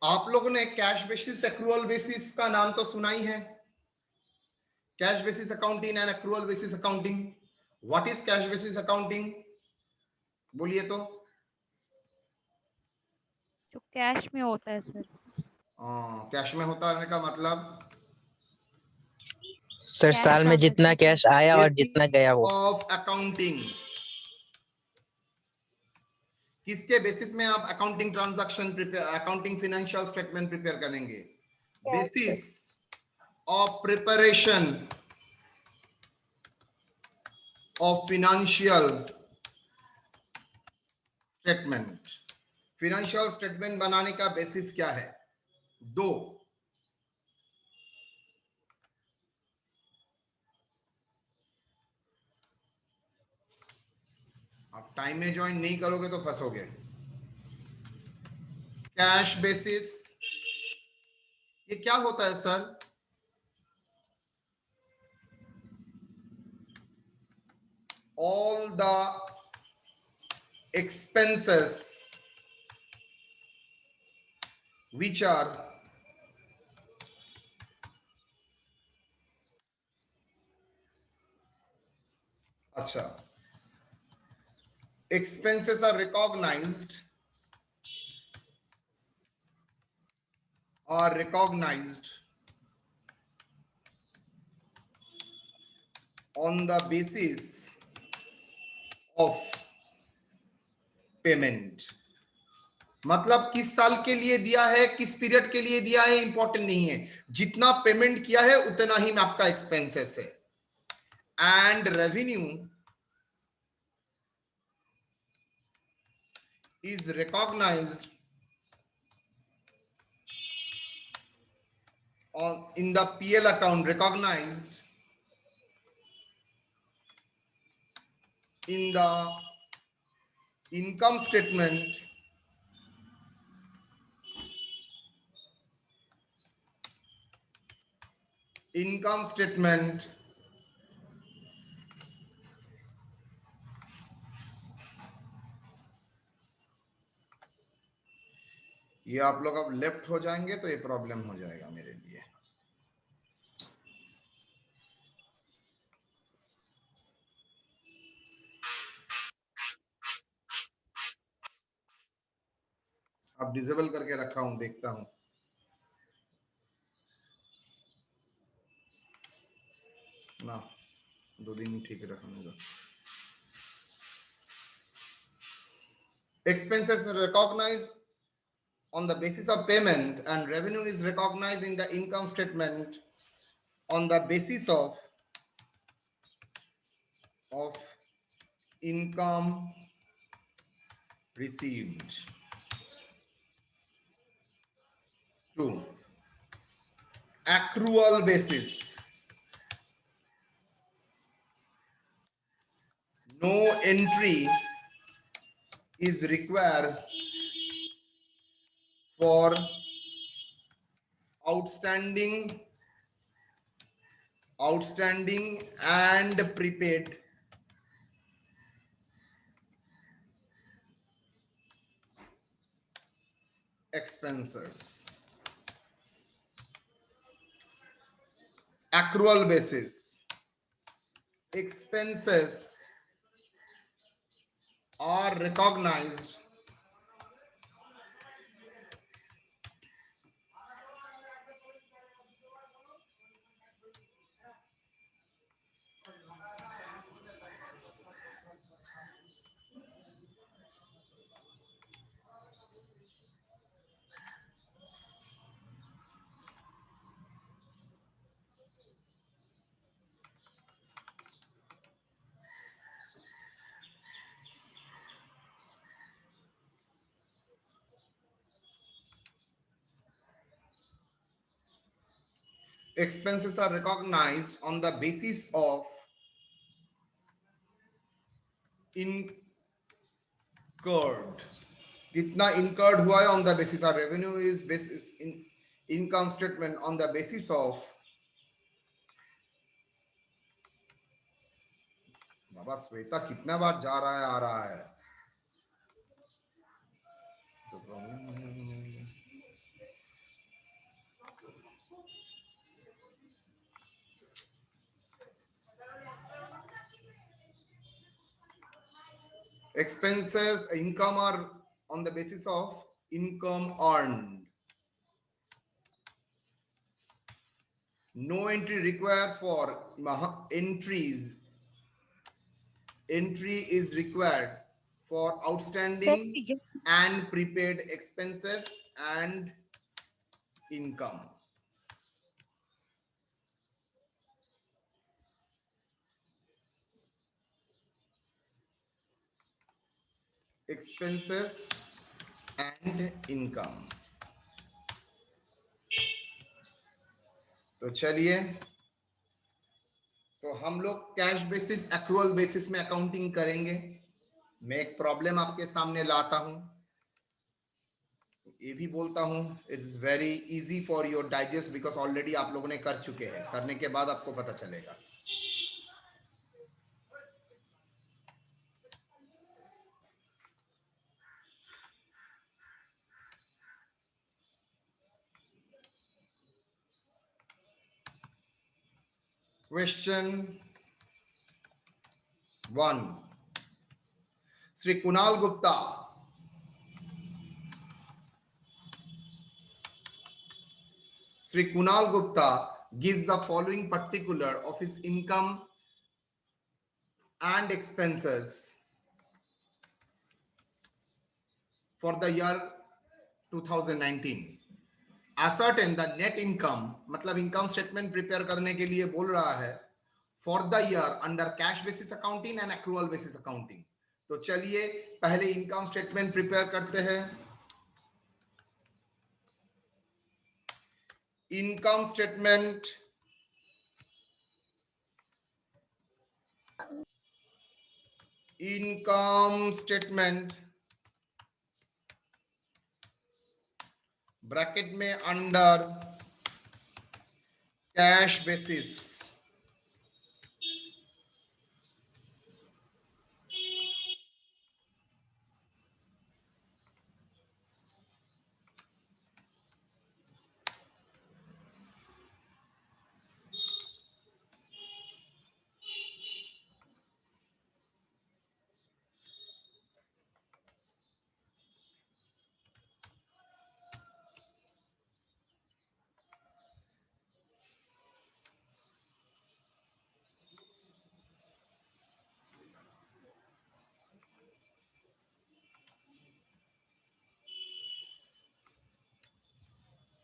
आप लोगों ने कैश बेसिस एक्रूअल बेसिस का नाम तो सुना ही है। Cash basis accounting and accrual basis accounting. What is cash basis accounting? बोलिए तो। जो कैश में होता है सर। कैश में होता है का मतलब सर कैश साल में जितना कैश आया और जितना गया वो। Of accounting. किसके बेसिस में आप accounting transaction prepare, accounting financial statement prepare करेंगे? Basis of preparation of financial statement. Financial statement बनाने का बेसिस क्या है? दो। आप टाइम में ज्वाइन नहीं करोगे तो फंसोगे। कैश बेसिस ये क्या होता है sir? All the expenses which are अच्छा, expenses are recognized on the basis of payment। मतलब किस साल के लिए दिया है, किस पीरियड के लिए दिया है, इंपॉर्टेंट नहीं है। जितना पेमेंट किया है उतना ही में आपका एक्सपेंसेस है। And revenue is recognised on in the PL account, recognized in the income statement ये आप लोग अब लेफ्ट हो जाएंगे तो ये प्रॉब्लम हो जाएगा मेरे लिए। अब डिसेबल करके रखा हूं, देखता हूं। ना 2 दिन ठीक रखने दो। Expenses are recognized on the basis of payment and revenue is recognized in the income statement on the basis of income received। 2. Accrual basis, no entry is required for outstanding and prepaid expenses। Accrual basis, expenses are recognized on the basis of incurred। कितना incurred हुआ है on the basis of revenue is basis in income statement on the basis of। बाबा श्वेता कितना बार जा रहा है आ रहा है तो Expenses, income are on the basis of income earned. No entry required for entries. Entry is required for outstanding and prepaid expenses and income. Expenses and income. तो चलिए, तो हम लोग कैश बेसिस एक्रूअल बेसिस में accounting करेंगे। मैं एक problem आपके सामने लाता हूं, ये भी बोलता हूं it's very easy for your digest because already आप लोगों ने कर चुके हैं, करने के बाद आपको पता चलेगा। Question 1, Shri Kunal Gupta gives the following particular of his income and expenses for the year 2019. Ascertain the net income, मतलब इनकम स्टेटमेंट प्रिपेयर करने के लिए बोल रहा है for the year under cash basis accounting and accrual basis accounting. तो चलिए पहले इनकम स्टेटमेंट प्रिपेयर करते हैं। इनकम स्टेटमेंट ब्रैकेट में अंडर कैश बेसिस।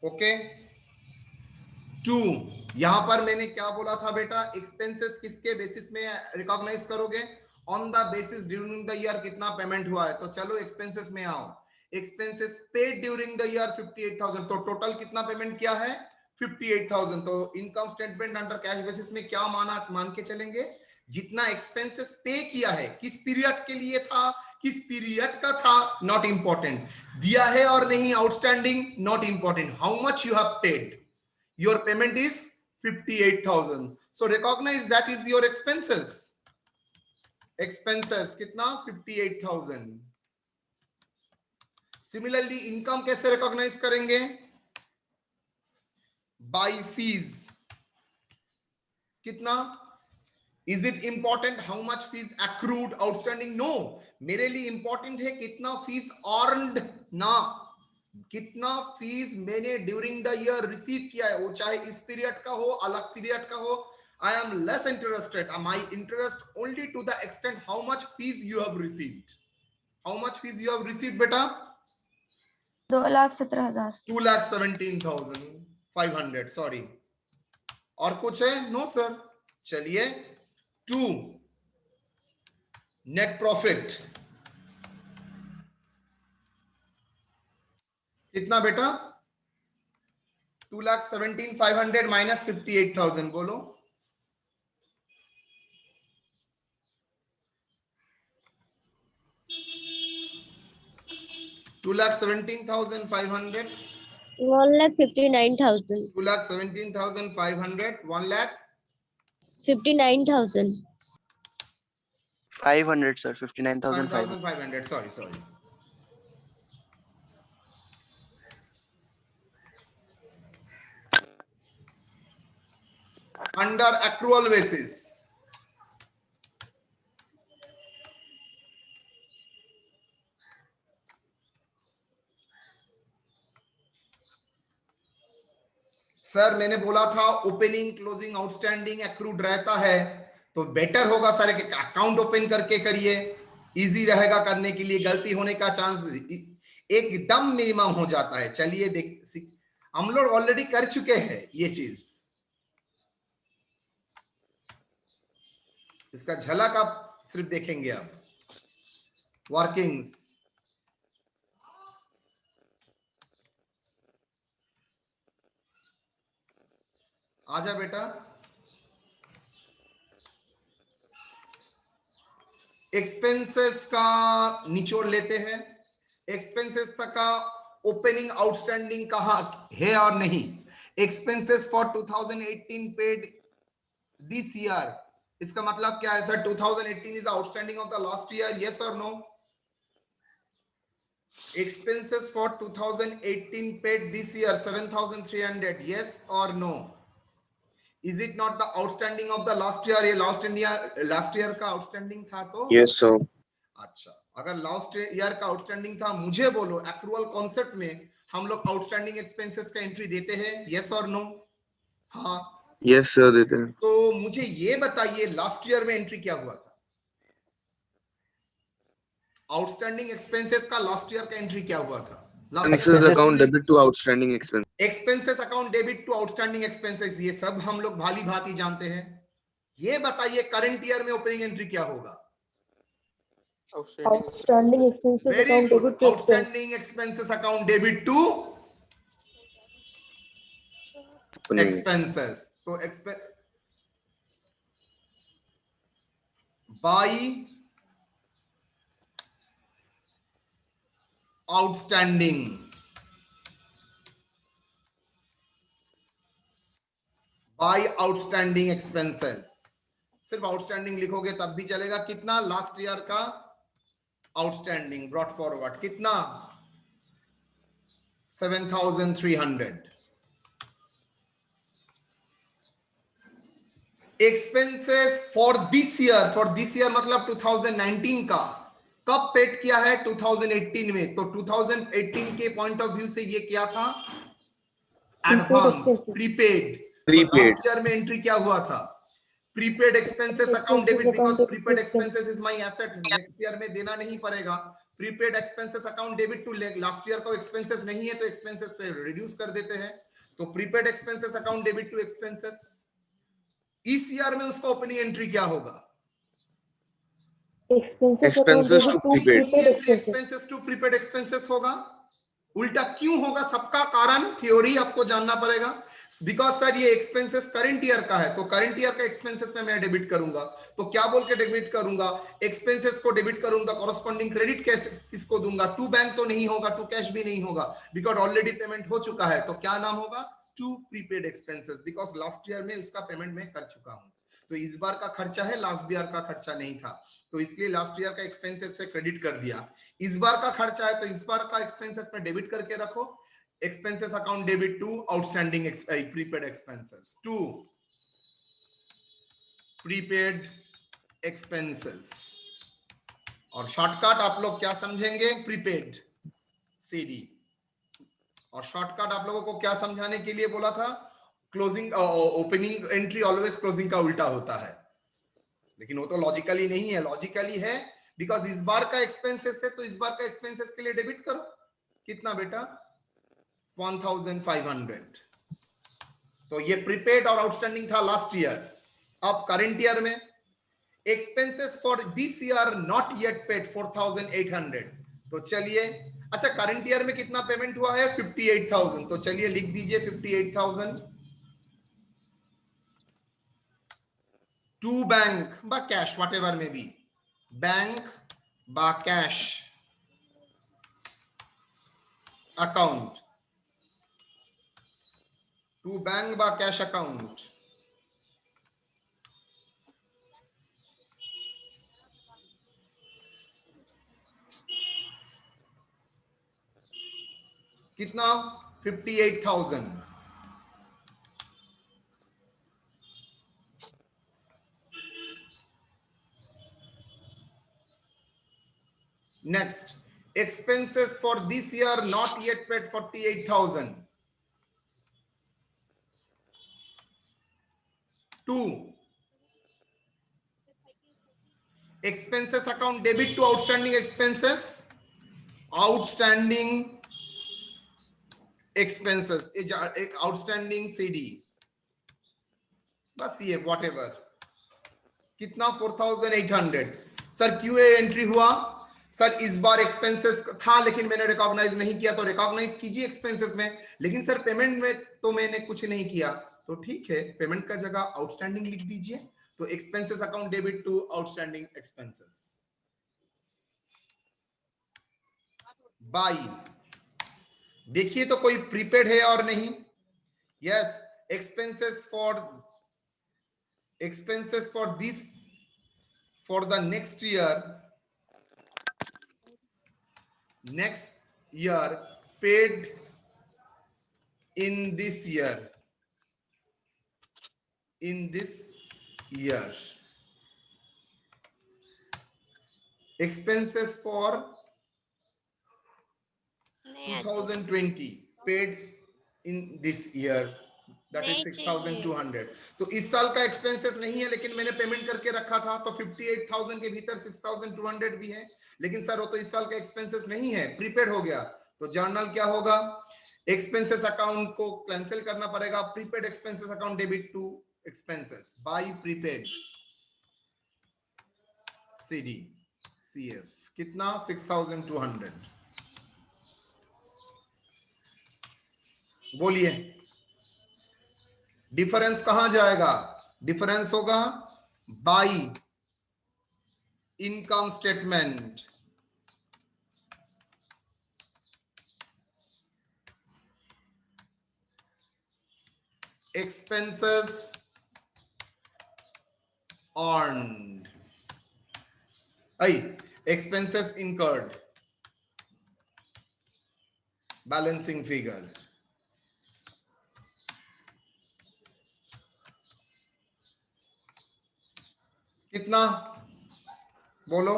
ओके 2, यहां पर मैंने क्या बोला था बेटा, एक्सपेंसेस किसके बेसिस में रिकॉग्नाइज करोगे? On the basis during the year कितना पेमेंट हुआ है। तो चलो एक्सपेंसेस में आओ। Expenses paid during the year 58,000, तो टोटल कितना पेमेंट किया है? 58,000। तो income statement under cash basis में क्या मान के चलेंगे? जितना एक्सपेंसेस पे किया है, किस पीरियड के लिए था, किस पीरियड का था, नॉट इंपॉर्टेंट। दिया है और नहीं outstanding, not important. How much you have paid, your payment is 58,000, so recognize that is your expenses कितना? 58,000। सिमिलरली इनकम कैसे रिकॉग्नाइज करेंगे? By fees. कितना? Is it important how much fees accrued outstanding? No, मेरे लिए important है कितना fees earned, ना कितना फीस मैंने ड्यूरिंग द ईयर रिसीव किया है, वो चाहे इस पीरियड का हो, अलग पीरियड का हो। I am less interested. My interest only to the extent how much fees you have received. How much fees you have received, beta? 2,17,000। 2,17,500. Sorry. और कुछ है? No sir. चलिए 2, नेट प्रॉफिट कितना बेटा? 2,17,500 माइनस 58,000, बोलो। $2,17,500, 1,59,000, 2,17,500, 59,000, 500 sir, 59,500. 1,500. Sorry. Under accrual basis, sir मैंने बोला था ओपनिंग क्लोजिंग आउटस्टैंडिंग एक्रूड रहता है, तो बेटर होगा सर कि अकाउंट ओपन करके करिए, इजी रहेगा करने के लिए, गलती होने का चांस एकदम मिनिमम हो जाता है। चलिए देख, हम लोग ऑलरेडी कर चुके हैं ये चीज, इसका झलक आप सिर्फ देखेंगे अब। वर्किंग्स, आजा बेटा। एक्सपेंसेस का निचोड़ लेते हैं। एक्सपेंसेस तक का ओपनिंग आउटस्टैंडिंग कहा है और नहीं। Expenses for 2018 paid this year, इसका मतलब क्या है sir? 2018 is outstanding of the last year, yes और no? Expenses for 2018 paid this year 7,300, yes or no? Is it not the outstanding of the last year? ये last year का outstanding था तो? Yes, sir. अच्छा, अगर last year का outstanding था, मुझे बोलो एक्रूअल कॉन्सेप्ट में हम लोग आउटस्टैंडिंग एक्सपेंसेस का एंट्री देते हैं, यस और नो? हाँ, Yes, sir, देते हैं। तो मुझे ये बताइए लास्ट ईयर में एंट्री क्या हुआ था? आउटस्टैंडिंग एक्सपेंसेस का लास्ट ईयर का एंट्री क्या हुआ था? Expenses account debit to outstanding expense. Expenses account debit to outstanding expenses, ये सब हम लोग भाली भांति जानते हैं। ये बताइए करंट ईयर में ओपनिंग एंट्री क्या होगा? Outstanding expenses very account good, debit to outstanding expenses account debit to expenses. तो by outstanding, by outstanding expenses. सिर्फ आउटस्टैंडिंग लिखोगे तब भी चलेगा। कितना? लास्ट ईयर का आउटस्टैंडिंग ब्रॉट फॉरवर्ड कितना? 7,300। एक्सपेंसेस फॉर दिस ईयर मतलब 2019 का कब पेड किया है? 2018 में। तो 2018 के पॉइंट ऑफ व्यू से ये क्या था? Advance, prepaid. लास्ट ईयर में एंट्री क्या हुआ था? Prepaid expenses account debit, because prepaid expenses is my asset, next year में देना नहीं पड़ेगा। Prepaid expenses account debit to last year का एक्सपेंसेस नहीं है तो एक्सपेंसेस से रिड्यूस कर देते हैं। तो prepaid expenses account debit to expenses. इस ईयर में उसका ओपनिंग एंट्री क्या होगा? Expenses to prepaid. Expenses to prepaid expenses होगा। उल्टा क्यों होगा? सबका कारण थ्योरी आपको जानना पड़ेगा। बिकॉज सर ये एक्सपेंसेस करंट ईयर का है, तो करंट ईयर का एक्सपेंसेस में मैं डेबिट करूंगा, तो क्या बोल के डेबिट करूंगा? एक्सपेंसेस को डेबिट करूंगा, कॉरेस्पॉन्डिंग क्रेडिट कैसे किसको दूंगा? टू बैंक तो नहीं होगा, टू कैश भी नहीं होगा, बिकॉज ऑलरेडी पेमेंट हो चुका है। तो क्या नाम होगा? To prepaid expenses, because last year में इसका पेमेंट मैं कर चुका हूं। तो इस बार का खर्चा है, लास्ट ईयर का खर्चा नहीं था, तो इसलिए लास्ट ईयर का एक्सपेंसेस से क्रेडिट कर दिया। इस बार का खर्चा है तो इस बार का एक्सपेंसेस में डेबिट करके रखो। Expenses account debit to outstanding prepaid expenses, to prepaid expenses. और शॉर्टकट आप लोग क्या समझेंगे? Prepaid CD. और शॉर्टकट आप लोगों को क्या समझाने के लिए बोला था? Closing opening entry always closing का उल्टा होता है, लेकिन वो तो लॉजिकली नहीं है। लॉजिकली है बिकॉज इस बार का एक्सपेंसेस है तो इस बार का एक्सपेंसेस के लिए डेबिट करो। कितना बेटा? 1,500। तो ये प्रीपेड और आउटस्टैंडिंग था लास्ट ईयर। अब करंट ईयर में expenses for this year not yet paid 4,800। तो चलिए, अच्छा करंट ईयर में कितना पेमेंट हुआ है? 58,000। तो चलिए लिख दीजिए 58,000 टू बैंक बा कैश, व्हाटएवर में बी, बैंक बा कैश अकाउंट, टू बैंक बा कैश अकाउंट। कितना? 58,000। Next, expenses for this year not yet paid 48,000. To expenses account debit to outstanding expenses, outstanding expenses, outstanding CD, बस ये whatever, कितना 4800। Sir QA entry हुआ, sir इस बार expenses था लेकिन मैंने रिकॉग्नाइज नहीं किया, तो रिकॉग्नाइज कीजिए एक्सपेंसेस में, लेकिन सर पेमेंट में तो मैंने कुछ नहीं किया, तो ठीक है पेमेंट का जगह आउटस्टैंडिंग लिख दीजिए, तो expenses account debit to outstanding expenses. By, देखिए तो कोई प्रीपेड है और नहीं, yes, expenses for this, for the next year paid in this year, expenses for 2020 paid in this year, that is 6200। तो इस साल का एक्सपेंसेस नहीं है लेकिन मैंने पेमेंट करके रखा था, तो 58,000 के भीतर 6200 भी है, लेकिन सर वो तो इस साल का एक्सपेंसेस नहीं है, प्रीपेड हो गया, तो जर्नल क्या होगा, एक्सपेंसेस अकाउंट को कैंसिल करना पड़ेगा, prepaid expenses account debit to expenses by prepaid CD CF, कितना 6200। बोलिए डिफरेंस कहां जाएगा, डिफरेंस होगा by income statement, expenses earned, expenses incurred, balancing figure, कितना बोलो,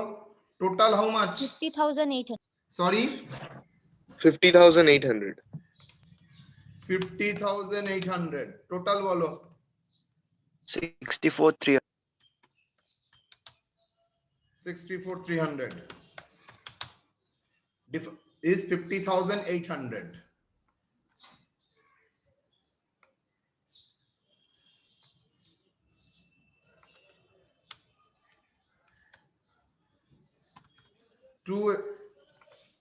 total how much, 50,800, sorry 50,800, 50,800, total बोलो 64,300, 64,300 is 50,800।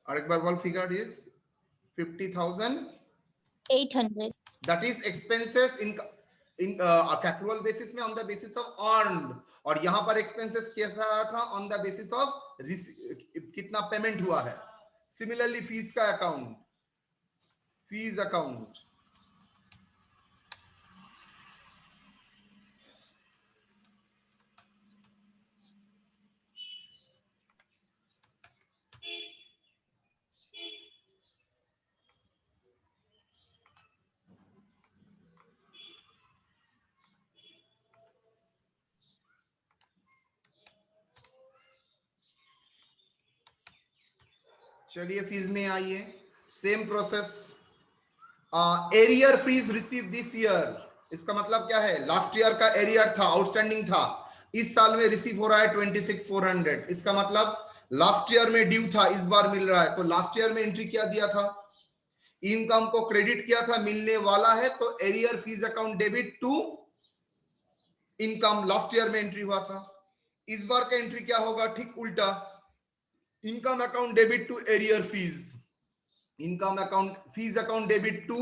और एक बार बोल, figure is 50,800, that is expenses in accrual basis में on the basis of earned, और यहां पर expenses कैसा था, on the basis of कितना पेमेंट हुआ है। सिमिलरली फीस का अकाउंट, फीस अकाउंट, चलिए फीस में आइए, same process, arrear fees receive this year, इसका मतलब क्या है, लास्ट ईयर का एरियर था, आउटस्टैंडिंग था, इस साल में रिसीव हो रहा है 26,400, इसका मतलब लास्ट ईयर में ड्यू था, इस बार मिल रहा है, तो लास्ट ईयर में एंट्री क्या दिया था, इनकम को क्रेडिट किया था, मिलने वाला है, तो arrear fees account debit to income, last year में एंट्री हुआ था, इस बार का एंट्री क्या होगा, ठीक उल्टा, income account debit to arrear fees, income account, fees account debit to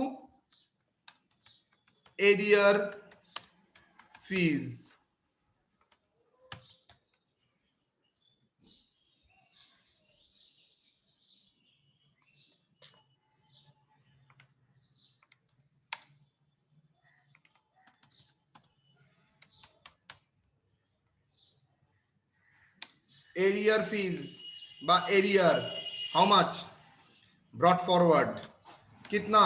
arrear fees, arrear fees by arrear, how much brought forward, कितना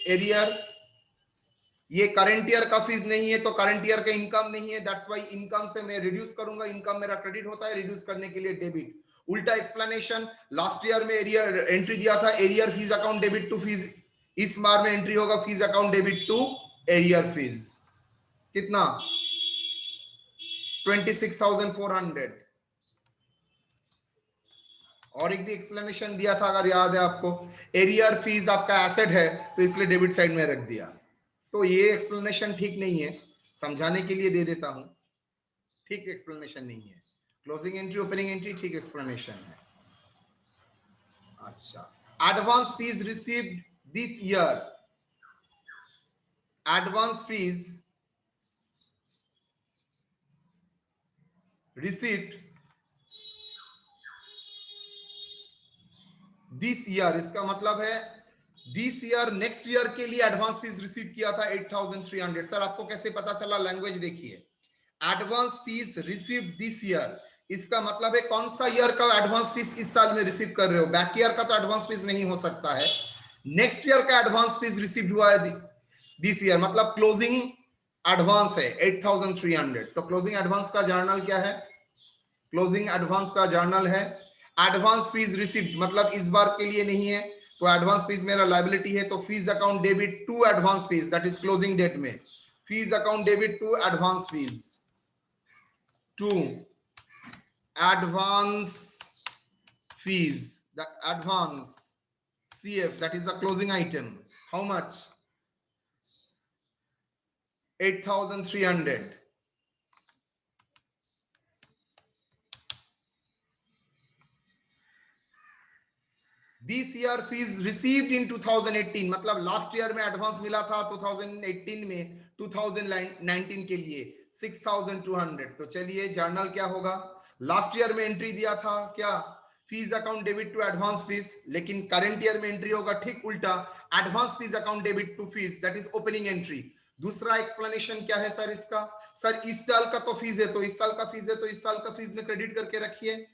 एरियर, ये करंट ईयर का फीस नहीं है तो करंट ईयर का इनकम नहीं है, दैट्स व्हाई इनकम से मैं रिड्यूस करूंगा, इनकम मेरा क्रेडिट होता है, रिड्यूस करने के लिए डेबिट, उल्टा एक्सप्लेनेशन, लास्ट ईयर में एरियर एंट्री दिया था, arrear fees account debit to fees, इस बार में एंट्री होगा fees account debit to arrear fees, कितना 26,400। और एक भी एक्सप्लेनेशन दिया था अगर याद है आपको, एरियर फीस आपका एसेट है तो इसलिए डेबिट साइड में रख दिया। तो ये एक्सप्लेनेशन ठीक नहीं है, समझाने के लिए दे देता हूं, ठीक एक्सप्लेनेशन नहीं है। क्लोजिंग एंट्री ओपनिंग एंट्री ठीक एक्सप्लेनेशन है। अच्छा, advance fees received this year, advance fees received this year, इसका मतलब है दिस ईयर नेक्स्ट ईयर के लिए एडवांस फीस रिसीव किया था 8,300। सर आपको कैसे पता चला? लैंग्वेज देखिए, advance fees received this year, इसका मतलब है कौन सा ईयर का एडवांस फीस इस साल में रिसीव कर रहे हो। बैक ईयर का तो एडवांस फीस नहीं हो सकता है, नेक्स्ट ईयर का एडवांस फीस रिसीव हुआ है दिस ईयर, मतलब क्लोजिंग एडवांस है 8,300। तो क्लोजिंग एडवांस का जर्नल क्या है? क्लोजिंग एडवांस का जर्नल है एडवांस फीस रिसीव्ड, मतलब इस बार के लिए नहीं है, तो एडवांस फीस मेरा लायबिलिटी है, तो fees account debit to advance fees, that is closing date में fees account debit to advance fees, to advance fees, the advance CF, that is the closing item. How much? 8,300. This year fees received in 2018, मतलब last year में advance मिला था 2018 में 2019 के लिए 6,200। तो चलिए जर्नल क्या होगा, लास्ट ईयर में एंट्री दिया था क्या, fees account debit to advance fees, लेकिन करंट ईयर में एंट्री होगा ठीक उल्टा, advance fees account debit to fees, that is opening entry. दूसरा एक्सप्लेनेशन क्या है सर इसका? सर इस साल का तो फीस है, तो इस साल का फीस है, तो इस साल का फीस में क्रेडिट करके रखिए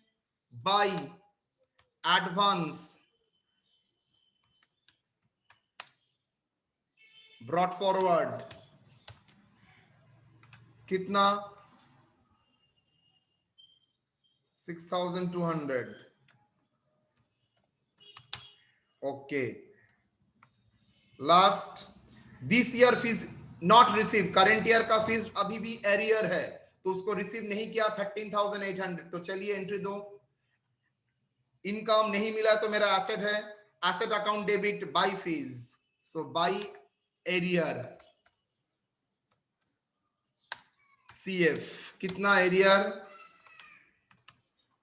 बाय एडवांस ब्रॉट फॉरवर्ड, कितना 6,200। Okay, last this year fees not receive, current year का फीस अभी भी एरियर है तो उसको रिसीव नहीं किया 13,800। तो चलिए एंट्री दो, इनकम नहीं मिला तो मेरा एसेट है, asset account debit by fees, so by arrear CF, कितना एरियर?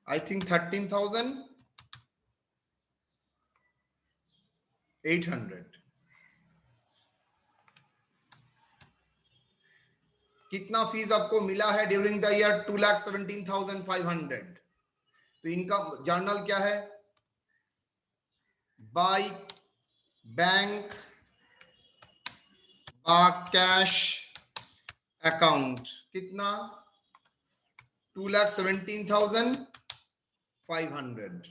I think 13,800। कितना फीस आपको मिला है ड्यूरिंग द ईयर? 2,17,500। तो इनका जर्नल क्या है? बाय बैंक कैश अकाउंट, कितना 2,17,500।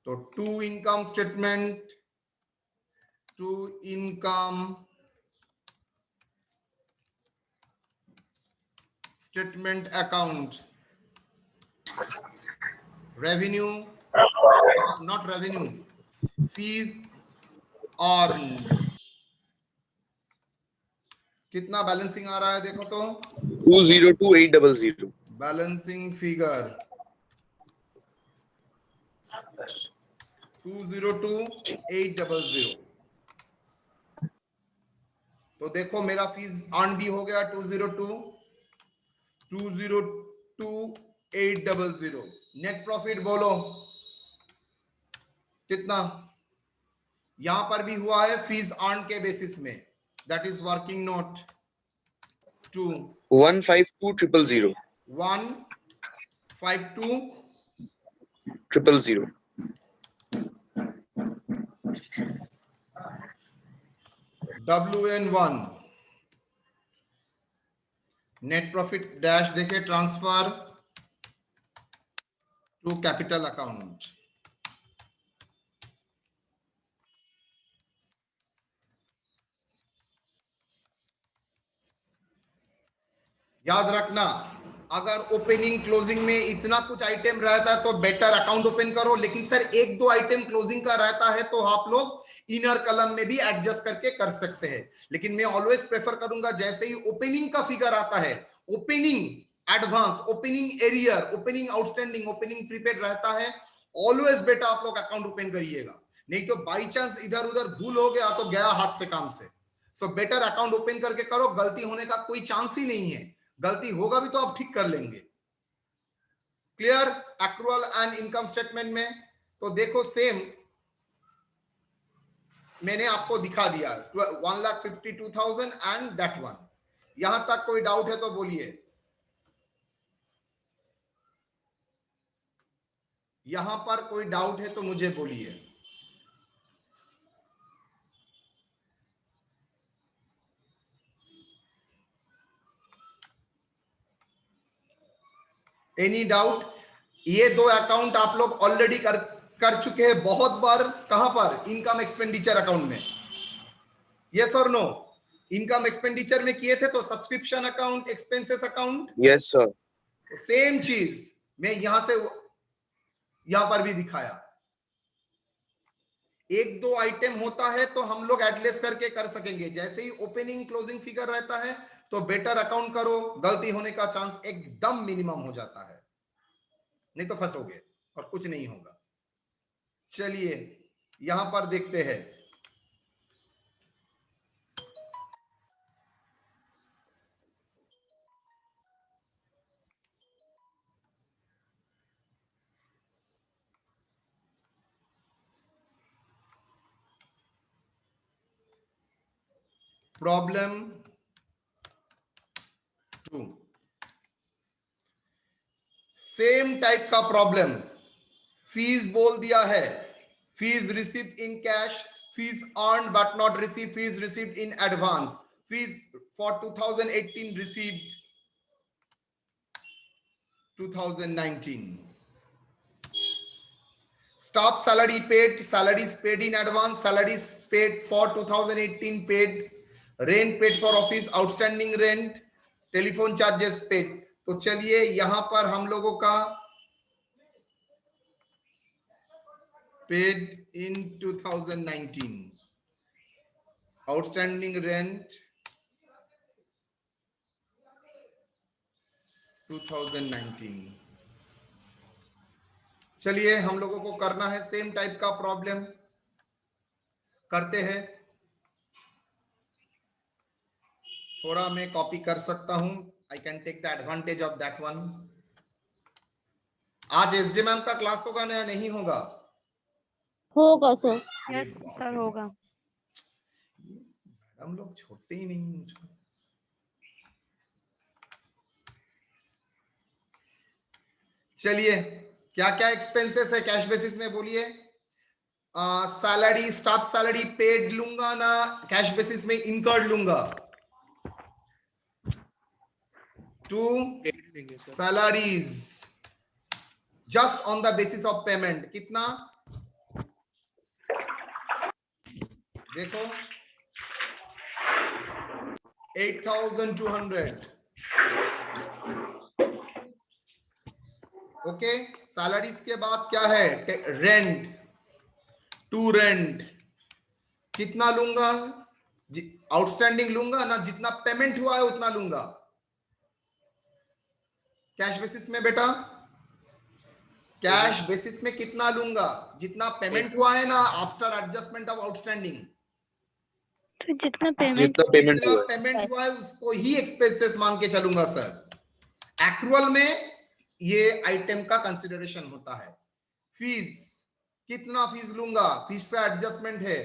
तो to income statement, to income statement account, revenue not revenue, fees earned, कितना बैलेंसिंग आ रहा है देखो तो 202,800. Balancing figure 202,800। तो देखो मेरा फीस अर्न भी हो गया 202,800। नेट प्रॉफिट बोलो कितना? यहां पर भी हुआ है फीस अर्न के बेसिस में, that is working note 152,000. 152,000। WN1 net profit dash देखे, ट्रांसफर टू कैपिटल अकाउंट। याद रखना अगर ओपनिंग क्लोजिंग में इतना कुछ आइटम रहता है तो बेटर अकाउंट ओपन करो, लेकिन सर एक दो आइटम क्लोजिंग का रहता है तो आप लोग इनर कलम में भी एडजस्ट करके कर सकते हैं। लेकिन मैं ऑलवेज प्रेफर करूंगा जैसे ही ओपनिंग का फिगर आता है, opening advance, opening arrear, opening outstanding, opening prepaid रहता है, ऑलवेज बेटा आप लोग अकाउंट ओपन करिएगा, नहीं तो बाई चांस इधर उधर भूल हो गया तो गया हाथ से काम से। सो बेटर अकाउंट ओपन करके करो, गलती होने का कोई चांस ही नहीं है, गलती होगा भी तो आप ठीक कर लेंगे। Clear? Accrual and income statement में तो देखो सेम मैंने आपको दिखा दिया 1,52,000 एंड दैट वन। यहां तक कोई डाउट है तो बोलिए, यहां पर कोई डाउट है तो मुझे बोलिए। Any doubt? ये दो अकाउंट आप लोग ऑलरेडी कर चुके हैं बहुत बार। कहां पर? इनकम एक्सपेंडिचर अकाउंट में। यस और नो? इनकम एक्सपेंडिचर में किए थे तो subscription account, expenses account. Yes, sir. Same चीज मैं यहां से यहां पर भी दिखाया। एक दो आइटम होता है तो हम लोग एडलेस करके कर सकेंगे, जैसे ही ओपनिंग क्लोजिंग फिगर रहता है तो बेटर अकाउंट करो, गलती होने का चांस एकदम मिनिमम हो जाता है, नहीं तो फंसोगे और कुछ नहीं होगा। चलिए यहां पर देखते हैं। प्रॉब्लम 2, सेम टाइप का प्रॉब्लम, फीस बोल दिया है, fees received in cash, fees earned but not receive, fees received in advance, fees for 2018 received 2019, staff salary paid, salaries paid in advance, salaries paid for 2018 paid, rent paid for office, outstanding rent, telephone charges paid. तो चलिए यहां पर हम लोगों का paid in 2019, outstanding rent 2019। चलिए हम लोगों को करना है सेम टाइप का प्रॉब्लम, करते हैं। थोड़ा मैं कॉपी कर सकता हूं, I can take the advantage of that one. आज एसजे मैम का क्लास होगा ना या नहीं होगा? होगा सर। यस सर होगा। हम लोग छोड़ते ही नहीं मुझको। चलिए क्या क्या एक्सपेंसेस है कैश बेसिस में बोलिए। सैलरी, स्टाफ सैलरी पेड लूंगा ना कैश बेसिस में इनकर्ड लूंगा? To salaries just on the basis of payment. कितना? देखो 8,200। ओके, सैलरीज के बाद क्या है? रेंट, टू रेंट कितना लूंगा? आउटस्टैंडिंग लूंगा ना, जितना पेमेंट हुआ है उतना लूंगा कैश बेसिस में। बेटा कैश बेसिस में कितना लूंगा? जितना पेमेंट हुआ है ना आफ्टर एडजस्टमेंट ऑफ आउटस्टैंडिंग, तो जितना पेमेंट जितना पेमेंट हुआ है उसको ही एक्सपेंसेस मान के चलूंगा सर। एक्रूअल में ये आइटम का कंसिडरेशन होता है। फीस कितना फीस लूंगा? फीस का एडजस्टमेंट है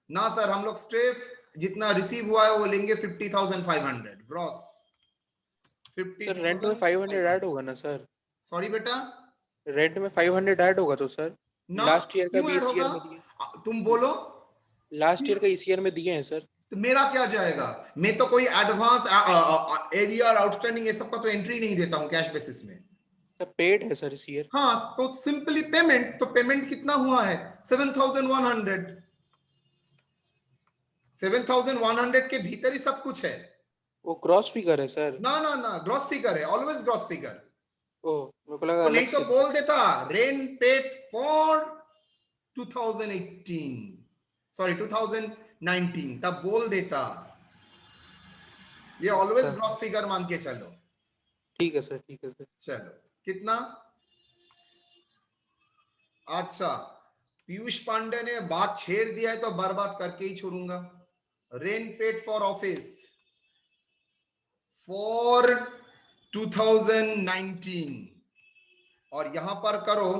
ना सर, हम लोग स्ट्रेट जितना रिसीव हुआ है वो लेंगे 50,500 ग्रॉस। 50 रेंट में 500 ऐड होगा ना सर? सॉरी बेटा, रेंट में 500 ऐड होगा तो सर लास्ट ईयर का भी इस ईयर में दिया। तुम बोलो लास्ट ईयर का इस ईयर में दिए हैं सर। तो मेरा क्या जाएगा? मैं तो कोई एडवांस एरिया और आउटस्टैंडिंग ये सब का तो एंट्री नहीं देता हूं कैश बेसिस में। पेड है सर इस ईयर। हाँ तो सिंपली पेमेंट, तो पेमेंट कितना हुआ है? 7,100। 7,100 के भीतर ही सब कुछ है। वो ग्रॉस फिगर है सर। ना ना ना, ग्रॉस फिगर है, ऑलवेज ग्रॉस फिगर। ओह, मेरे को लगा तो नहीं अलग तो से। बोल देता रेंट पेड फॉर 2018 सॉरी 2019, तब बोल देता। ये ऑलवेज अच्छा, ग्रॉस फिगर मान के चलो। ठीक है सर, ठीक है सर। चलो कितना? अच्छा, पीयूष पांडे ने बात छेड़ दिया है तो बर्बाद करके ही छोड़ूंगा। Rent paid for office for 2019 और यहां पर करो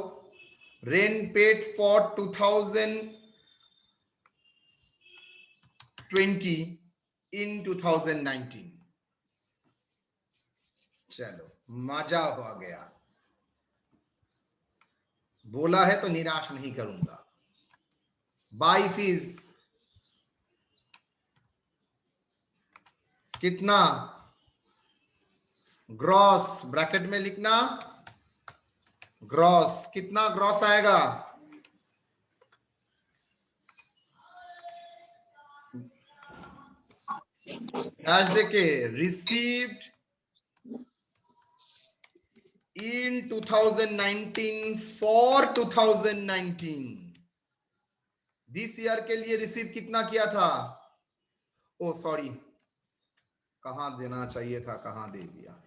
रेंट पेड फॉर 2020 इन 2019। चलो मजा हो गया, बोला है तो निराश नहीं करूंगा। बाई फीस कितना? ग्रॉस ब्रैकेट में लिखना, ग्रॉस कितना ग्रॉस आएगा? कैश देके received in 2019 for 2019। This year के लिए रिसीव कितना किया था? ओ सॉरी, कहां देना चाहिए था, कहां दे दिया।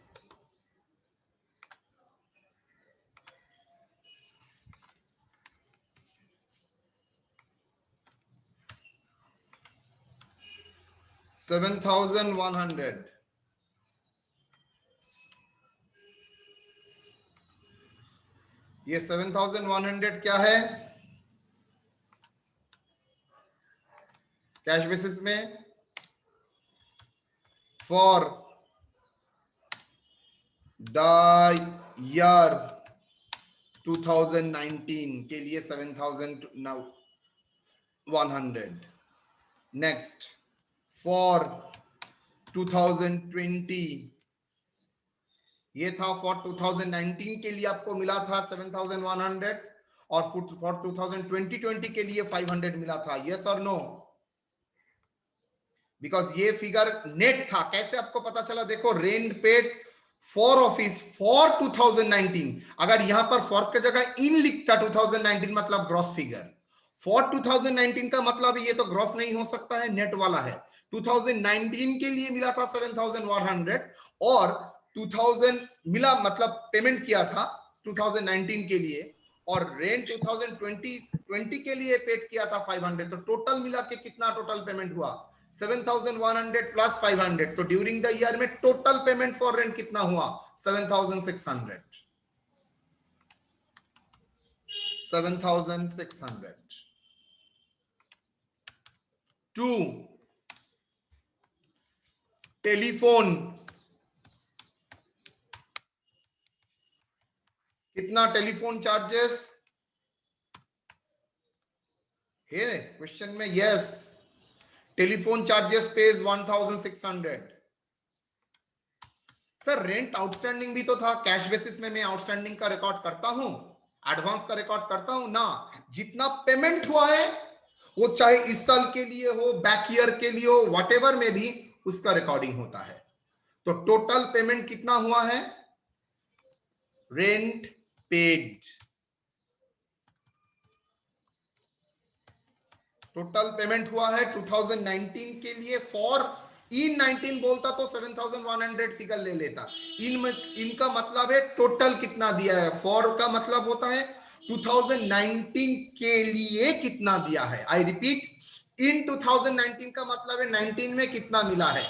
$7,100। ये 7,100 क्या है कैश बेसिस में? फॉर द ईयर 2019 के लिए 7,100। नेक्स्ट फॉर 2020 ये था फॉर 2019 के लिए आपको मिला था 7,100 और फॉर 2020 के लिए 500 मिला था। यस और नो? बिकॉज ये फिगर नेट था। कैसे आपको पता चला? देखो rent paid for office for 2019, अगर यहां पर फॉर की जगह इन लिखता 2019 मतलब ग्रॉस फिगर। फॉर 2019 का मतलब ये तो ग्रॉस नहीं हो सकता है, नेट वाला है। 2019 के लिए मिला था 7,100 और 2000 मिला मतलब पेमेंट किया था 2019 के लिए और रेंट 2020 के लिए पेड किया था 500। तो टोटल मिला के कितना टोटल पेमेंट हुआ? 7,100 प्लस 500। तो ड्यूरिंग द ईयर में टोटल पेमेंट फॉर रेंट कितना हुआ? 7,600। 7,600। 2 टेलीफोन कितना? टेलीफोन चार्जेस है क्वेश्चन में? Yes, telephone charges page 1,600। Sir rent outstanding भी तो था। कैश बेसिस में मैं आउटस्टैंडिंग का रिकॉर्ड करता हूं, एडवांस का रिकॉर्ड करता हूं ना। जितना पेमेंट हुआ है वो चाहे इस साल के लिए हो, बैक ईयर के लिए हो, व्हाटएवर में भी उसका रिकॉर्डिंग होता है। तो टोटल पेमेंट कितना हुआ है? रेंट पेड टोटल पेमेंट हुआ है 2019 के लिए। फॉर इन 19 बोलता तो 7,100 फिगर ले लेता। इनका मतलब है टोटल कितना दिया है। फॉर का मतलब होता है 2019 के लिए कितना दिया है। आई रिपीट, इन 2019 का मतलब है 19 में कितना मिला है।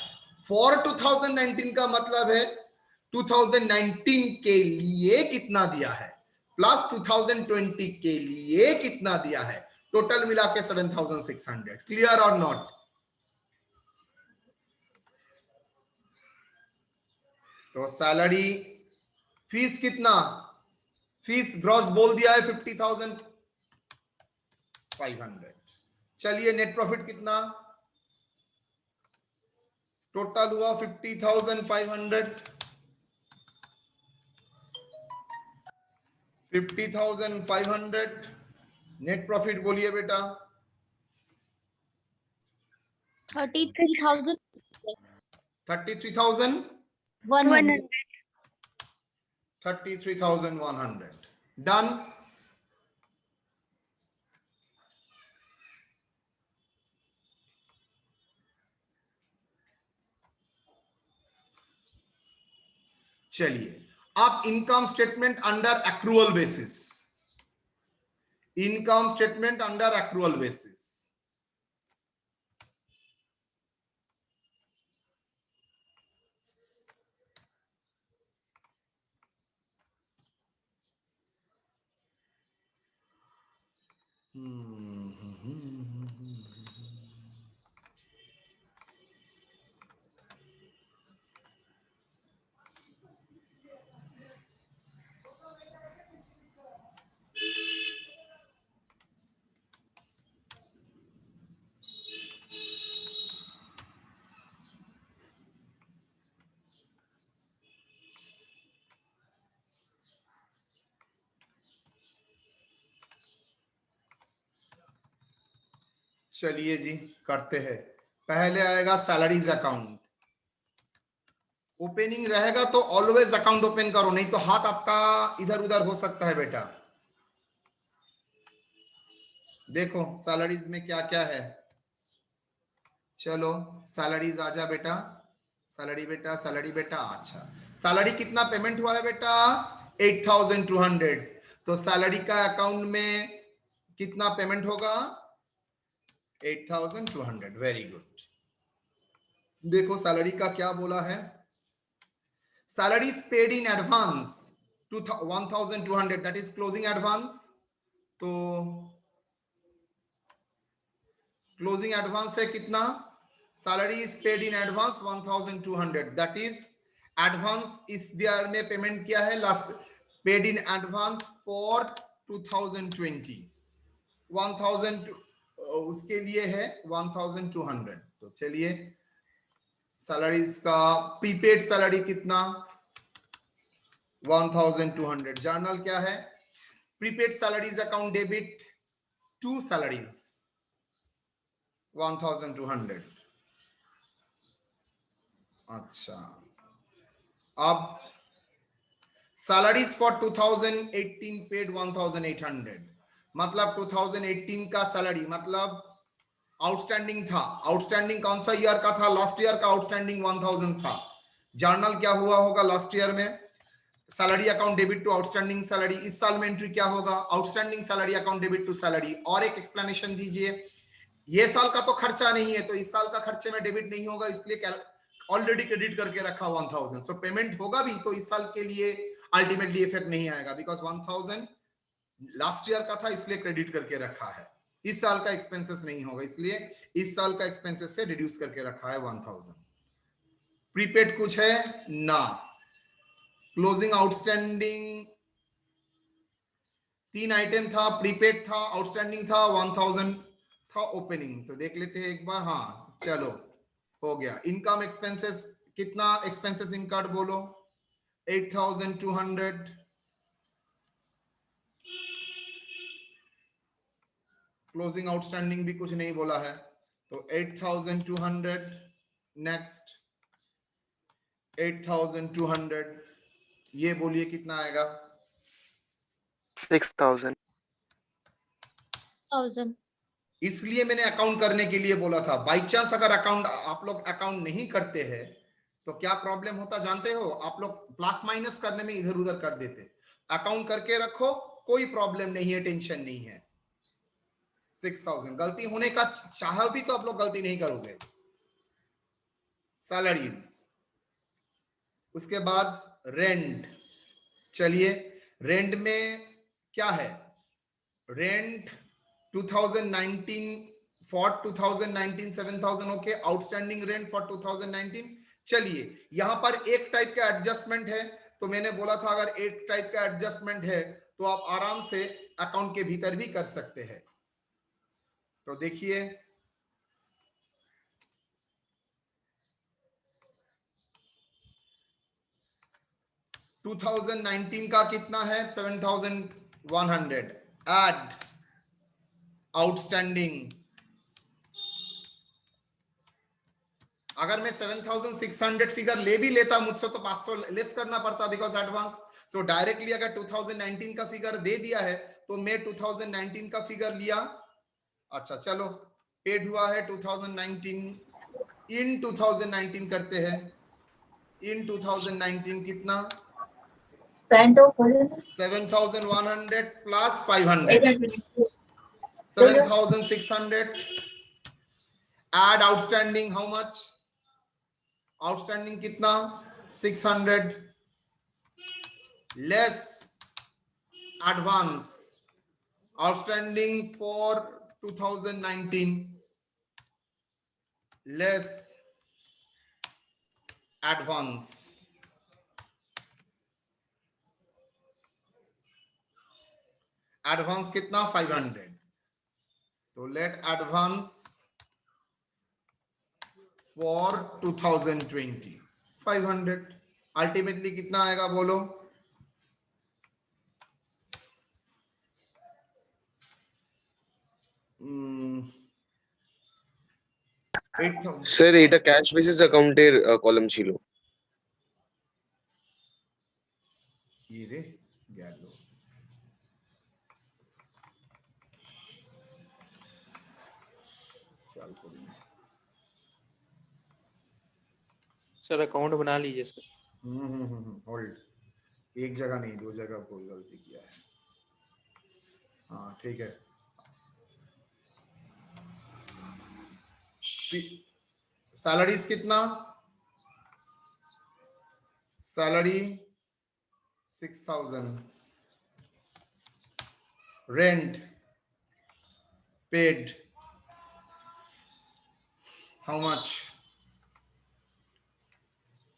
फॉर 2019 का मतलब है 2019 के लिए कितना दिया है प्लस 2020 के लिए कितना दिया है। टोटल मिला के 7,600। क्लियर और नॉट? तो सैलरी फीस कितना? फीस ग्रॉस बोल दिया है 50,500। चलिए नेट प्रॉफिट कितना? टोटल हुआ 50,500। 50,500 नेट प्रॉफिट बोलिए बेटा। 33,000। 33,000, 100. 33,100. Done. चलिए, अब income statement under accrual basis, income statement under accrual basis. चलिए जी, करते हैं। पहले आएगा सैलरीज अकाउंट। ओपनिंग रहेगा तो ऑलवेज अकाउंट ओपन करो, नहीं तो हाथ आपका इधर उधर हो सकता है बेटा। देखो सैलरीज में क्या क्या है। चलो सैलरीज आ जा बेटा, सैलरी बेटा, सैलरी बेटा। अच्छा, सैलरी कितना पेमेंट हुआ है बेटा? 8,200। तो सैलरी का अकाउंट में कितना पेमेंट होगा? 8,200। Very good. देखो सैलरी का क्या बोला है, salary is paid in advance 1,200, that is closing advance. तो क्लोजिंग एडवांस है कितना? Salary is paid in advance 1,200, that is advance इस ईयर में पेमेंट किया है last, paid in advance for 2020। 1,000 उसके लिए है 1,200। तो चलिए सैलरीज का प्रीपेड सैलरी कितना? 1,200। जर्नल क्या है? Prepaid salaries account debit to salaries 1,200। अच्छा, अब सैलरीज फॉर 2018 पेड 1,800, मतलब 2018 का सैलरी मतलब आउटस्टैंडिंग था। आउटस्टैंडिंग कौन सा ईयर का था? लास्ट ईयर का आउटस्टैंडिंग 1,000 था। जर्नल क्या हुआ होगा लास्ट ईयर में? Salary account debit to outstanding salary. इस साल में एंट्री क्या होगा? Outstanding salary account debit to salary. और एक एक्सप्लेनेशन दीजिए, ये साल का तो खर्चा नहीं है, तो इस साल का खर्चे में डेबिट नहीं होगा, इसलिए ऑलरेडी क्रेडिट करके रखा 1,000। सो पेमेंट होगा भी तो इस साल के लिए अल्टीमेटली इफेक्ट नहीं आएगा, बिकॉज 1,000 लास्ट ईयर का था इसलिए क्रेडिट करके रखा है। इस साल का एक्सपेंसेस नहीं होगा, इसलिए इस साल का एक्सपेंसेस से रिड्यूस करके रखा है 1,000। प्रीपेड कुछ है ना। क्लोजिंग आउटस्टैंडिंग 3 आइटम था, प्रीपेड था, आउटस्टैंडिंग था, 1,000 था ओपनिंग। तो देख लेते हैं एक बार। हाँ चलो हो गया। इनकम एक्सपेंसेस कितना? एक्सपेंसेस इनकर्ड बोलो 8,200। क्लोजिंग आउटस्टैंडिंग भी कुछ नहीं बोला है, तो 8,200। नेक्स्ट 8,200, ये बोलिए कितना आएगा? 6,000। इसलिए मैंने अकाउंट करने के लिए बोला था। बाई चांस अगर अकाउंट आप लोग अकाउंट नहीं करते हैं तो क्या प्रॉब्लम होता जानते हो? आप लोग प्लस माइनस करने में इधर उधर कर देते। अकाउंट करके रखो, कोई प्रॉब्लम नहीं है, टेंशन नहीं है। 6,000 गलती होने का चाह भी तो आप लोग गलती नहीं करोगे। सैलरीज, उसके बाद रेंट। चलिए रेंट में क्या है? Rent 2019 for 2019 7,000। Okay, outstanding rent for 2019। चलिए यहां पर एक टाइप का एडजस्टमेंट है, तो मैंने बोला था अगर एक टाइप का एडजस्टमेंट है तो आप आराम से अकाउंट के भीतर भी कर सकते हैं। तो देखिए 2019 का कितना है? 7,100। एड आउटस्टैंडिंग अगर मैं 7,600 फिगर ले भी लेता मुझसे तो 500 लेस करना पड़ता बिकॉज एडवांस। सो डायरेक्टली अगर 2019 का फिगर दे दिया है तो मैं 2019 का फिगर लिया। अच्छा चलो, पेड हुआ है 2019, इन 2019 करते हैं। इन 2019 कितना? 7,100 plus 500, 7,600। Add outstanding, how much? Outstanding कितना? 600 less advance. Outstanding for 2019 less advance. Advance कितना? 500. तो let advance for 2020 500। अल्टीमेटली कितना आएगा बोलो? স্যার এটা ক্যাশ বেসিস অ্যাকাউন্টের কলাম ছিল। ये रे गैलो सर अकाउंट बना लीजिए सर। होल्ड, एक जगह नहीं, दो जगह कोई गलती किया है। हाँ ठीक है। सैलरीज कितना? Salary 6,000। Rent paid how much?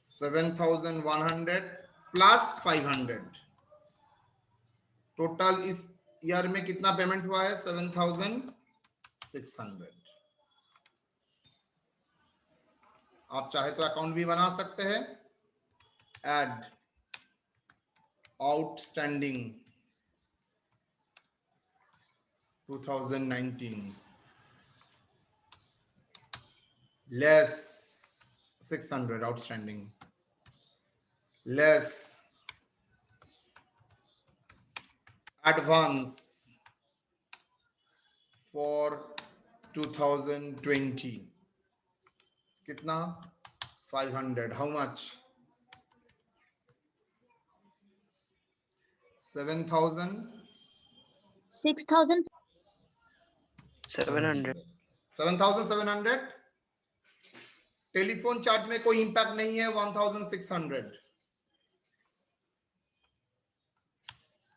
7,100 plus 500। Total इस ईयर में कितना पेमेंट हुआ है? 7,600। आप चाहे तो अकाउंट भी बना सकते हैं। Add outstanding 2019 less 600 outstanding less advance for 2020 कितना? 500। how much? 7,000 6,000 700 7,700। टेलीफोन चार्ज में कोई इंपैक्ट नहीं है। 1,600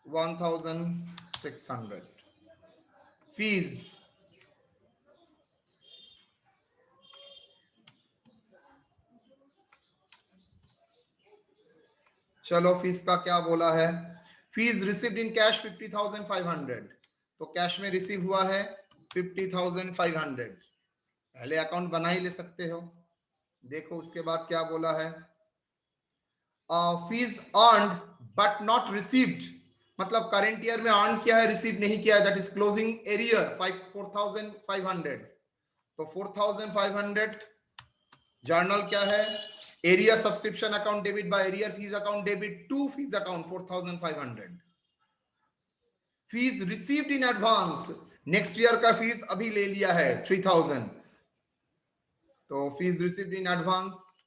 1,600 फीस चलो, फीस का क्या बोला है? Fees received in cash 50,500। तो कैश में रिसीव हुआ है 50,500। पहले अकाउंट बना ही ले सकते हो। देखो उसके बाद क्या बोला है? Fees earned but not received, मतलब करंट ईयर में अर्न किया है, रिसीव नहीं किया है, दैट इज क्लोजिंग एरियर 4,500। तो 4,500 जर्नल क्या है? Arrear subscription account debit by arrear fees account debit to fees account 4,500। Fees received in advance, next year का फीस अभी ले लिया है 3,000। तो fees received in advance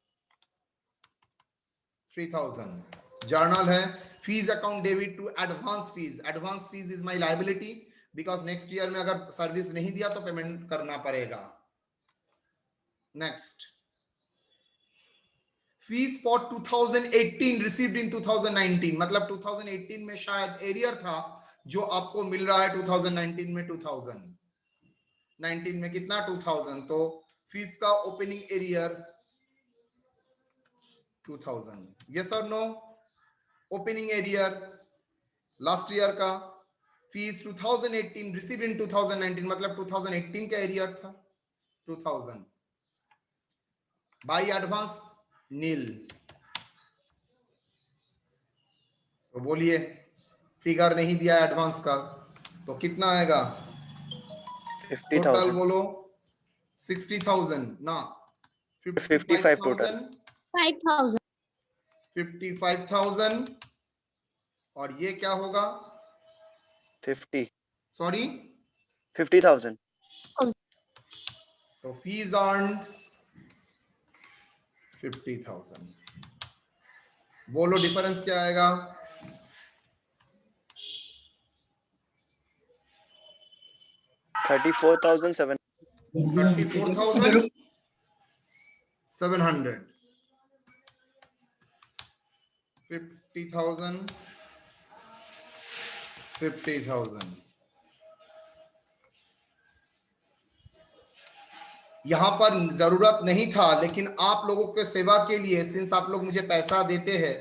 3,000। Journal है fees account debit to advance fees. Advance fees is my liability because next year में अगर service नहीं दिया तो पेमेंट करना पड़ेगा। Next, fees for 2018 received in 2019, मतलब 2018 में शायद एरियर था जो आपको मिल रहा है 2019 में। 2019 में कितना? 2,000। तो फीस का ओपनिंग एरियर 2,000। यस और no? Opening arrear last year का फीस 2018 रिसीव्ड इन 2019, मतलब 2018 का एरियर था 2,000। By advance nil. तो बोलिए, फिगर नहीं दिया एडवांस का तो कितना आएगा? 50,000 टोटल बोलो 60,000 ना, 55 total. 5,000. 55,000 और ये क्या होगा? 50. सॉरी 50,000. तो फीस अर्न 50,000. बोलो डिफरेंस क्या आएगा? 34,700. 34,700. 50,000 50,000. यहां पर जरूरत नहीं था, लेकिन आप लोगों के सेवा के लिए, सिंस आप लोग मुझे पैसा देते हैं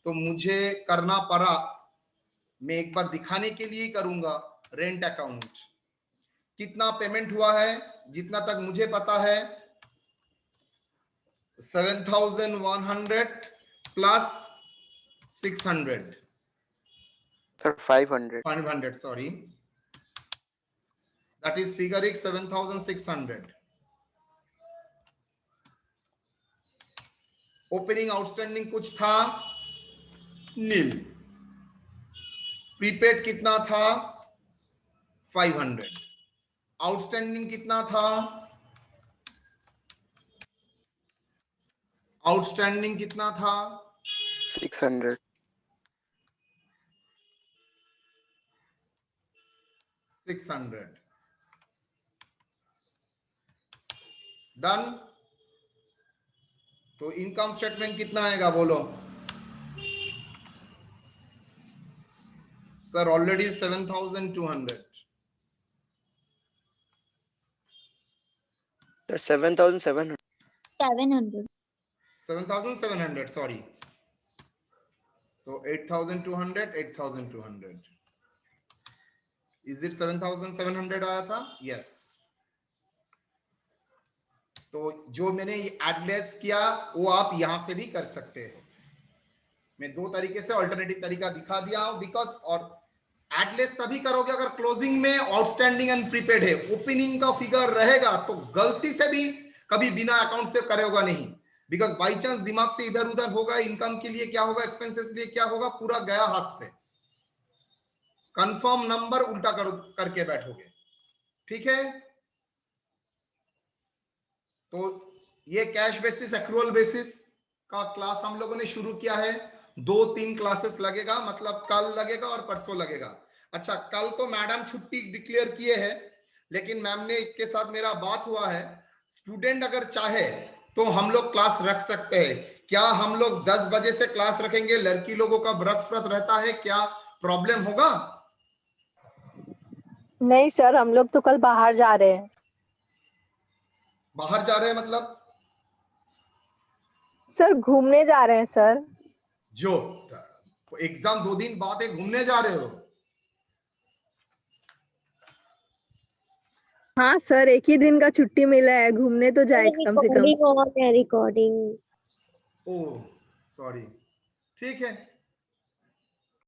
तो मुझे करना पड़ा. मैं एक बार दिखाने के लिए ही करूंगा. रेंट अकाउंट कितना पेमेंट हुआ है, जितना तक मुझे पता है 7,100 plus 600. Sir, 500. 500, sorry. That is figure is 7,600. Opening outstanding कुछ था? नील. प्रीपेड कितना था? 500. आउटस्टैंडिंग कितना था? आउटस्टैंडिंग कितना था? 600. 600. डन. तो इनकम स्टेटमेंट कितना आएगा बोलो? Sir already 7,200. Sir, 7,700. 700. 7,700, सॉरी. तो 8,200, 8,200. इज इट 7,700 आया था? यस. तो जो मैंने एडलेस किया वो आप यहां से भी कर सकते हो. मैं दो तरीके से अल्टरनेटिव तरीका दिखा दिया हूं. बिकॉज और एडलेस तभी करोगे अगर क्लोजिंग में आउटस्टैंडिंग एंड प्रीपेड है. ओपनिंग का फिगर रहेगा तो गलती से भी कभी बिना अकाउंट से करेगा नहीं. बिकॉज बाई चांस दिमाग से इधर उधर होगा, इनकम के लिए क्या होगा, एक्सपेंसेस के लिए क्या होगा, पूरा गया हाथ से. कंफर्म नंबर उल्टा करके बैठोगे. ठीक है. तो ये कैश बेसिस एक्रूअल बेसिस का क्लास हम लोगों ने शुरू किया है. 2-3 क्लासेस लगेगा, मतलब कल लगेगा और परसों लगेगा. अच्छा, कल तो मैडम छुट्टी डिक्लेयर किए हैं, लेकिन मैम ने के साथ मेरा बात हुआ है. स्टूडेंट अगर चाहे तो हम लोग क्लास रख सकते हैं. क्या हम लोग 10 बजे से क्लास रखेंगे? लड़की लोगों का व्रत रहता है, क्या प्रॉब्लम होगा? नहीं सर, हम लोग तो कल बाहर जा रहे हैं. बाहर जा रहे हैं मतलब? सर घूमने जा रहे हैं सर. जो एग्जाम 2 दिन बाद है, घूमने जा रहे हो? हाँ सर, एक ही दिन का छुट्टी मिला है, घूमने तो जाए कम से कम. रिकॉर्डिंग. Oh sorry. ठीक है.